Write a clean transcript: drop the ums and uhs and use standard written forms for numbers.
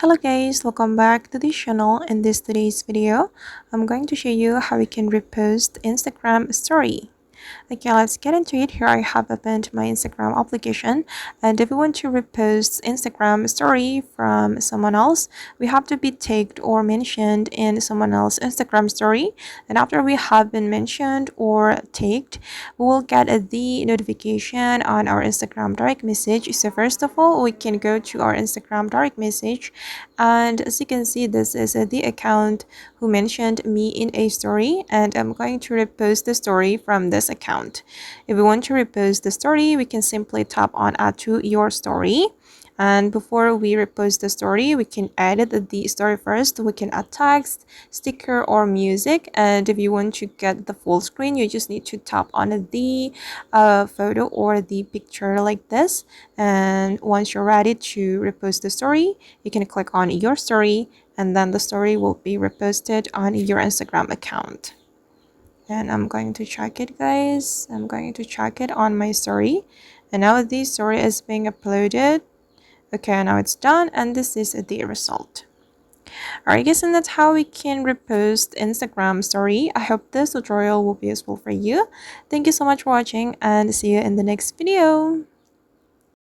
Hello guys, welcome back to the channel. In today's video, I'm going to show you how we can repost Instagram story. Okay, let's get into it. Here I have opened my Instagram application, and if we want to repost Instagram story from someone else, we have to be tagged or mentioned in someone else's Instagram story. And after we have been mentioned or tagged, we will get the notification on our Instagram direct message. So first of all, we can go to our Instagram direct message, and as you can see, this is the account who mentioned me in a story, and I'm going to repost the story from this account. If we want to repost the story, we can simply tap on add to your story. And before we repost the story, we can edit the story first. We can add text, sticker, or music. And if you want to get the full screen, you just need to tap on the photo or the picture like this. And once you're ready to repost the story, you can click on your story, and then the story will be reposted on your Instagram account. And I'm going to check it, guys. I'm going to check it on my story, and now the story is being uploaded. Okay, now it's done, and this is the result. Alright guys, and that's how we can repost Instagram story. I hope this tutorial will be useful for you. Thank you so much for watching, and see you in the next video.